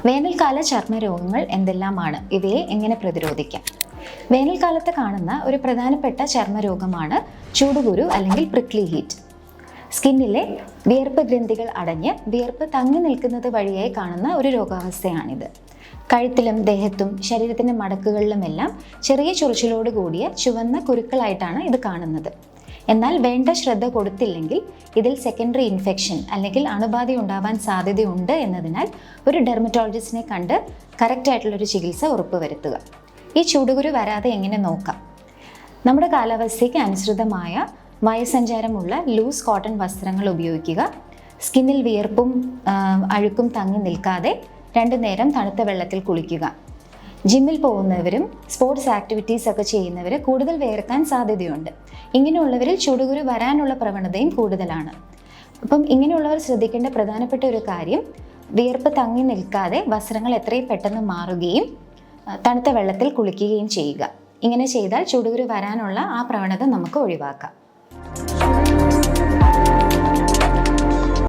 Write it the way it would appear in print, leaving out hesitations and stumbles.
വേനൽക്കാല ചർമ്മരോഗങ്ങൾ എന്തെല്ലാമാണ്? ഇവയെ എങ്ങനെ പ്രതിരോധിക്കാം? വേനൽക്കാലത്ത് കാണുന്ന ഒരു പ്രധാനപ്പെട്ട ചർമ്മരോഗമാണ് ചൂടുകുരു അല്ലെങ്കിൽ പ്രിക്ലി ഹീറ്റ്. സ്കിന്നിലെ വിയർപ്പ് ഗ്രന്ഥികൾ അടഞ്ഞ് വിയർപ്പ് തങ്ങി നിൽക്കുന്നത് വഴിയായി കാണുന്ന ഒരു രോഗാവസ്ഥയാണിത്. കഴുത്തിലും ദേഹത്തും ശരീരത്തിൻ്റെ മടക്കുകളിലുമെല്ലാം ചെറിയ ചൊറിച്ചിലോട് കൂടിയ ചുവന്ന കുരുക്കളായിട്ടാണ് ഇത് കാണുന്നത്. എന്നാൽ വേണ്ട ശ്രദ്ധ കൊടുത്തില്ലെങ്കിൽ ഇതിൽ സെക്കൻഡറി ഇൻഫെക്ഷൻ അല്ലെങ്കിൽ അണുബാധ ഉണ്ടാവാൻ സാധ്യതയുണ്ട് എന്നതിനാൽ ഒരു ഡെർമറ്റോളജിസ്റ്റിനെ കണ്ട് കറക്റ്റായിട്ടുള്ളൊരു ചികിത്സ ഉറപ്പുവരുത്തുക. ഈ ചൂടുകുരു വരാതെ എങ്ങനെ നോക്കാം? നമ്മുടെ കാലാവസ്ഥയ്ക്ക് അനുസൃതമായ വായുസഞ്ചാരമുള്ള ലൂസ് കോട്ടൺ വസ്ത്രങ്ങൾ ഉപയോഗിക്കുക. സ്കിന്നിൽ വിയർപ്പും അഴുക്കും തങ്ങി നിൽക്കാതെ 2 നേരം തണുത്ത വെള്ളത്തിൽ കുളിക്കുക. ജിമ്മിൽ പോകുന്നവരും സ്പോർട്സ് ആക്ടിവിറ്റീസ് ഒക്കെ ചെയ്യുന്നവർ കൂടുതൽ വിയർക്കാൻ സാധ്യതയുണ്ട്. ഇങ്ങനെയുള്ളവരിൽ ചൂടുകുരു വരാനുള്ള പ്രവണതയും കൂടുതലാണ്. അപ്പം ഇങ്ങനെയുള്ളവർ ശ്രദ്ധിക്കേണ്ട പ്രധാനപ്പെട്ട ഒരു കാര്യം, വിയർപ്പ് തങ്ങി നിൽക്കാതെ വസ്ത്രങ്ങൾ എത്രയും പെട്ടെന്ന് മാറുകയും തണുത്ത വെള്ളത്തിൽ കുളിക്കുകയും ചെയ്യുക. ഇങ്ങനെ ചെയ്താൽ ചൂടുകുരു വരാനുള്ള ആ പ്രവണത നമുക്ക് ഒഴിവാക്കാം.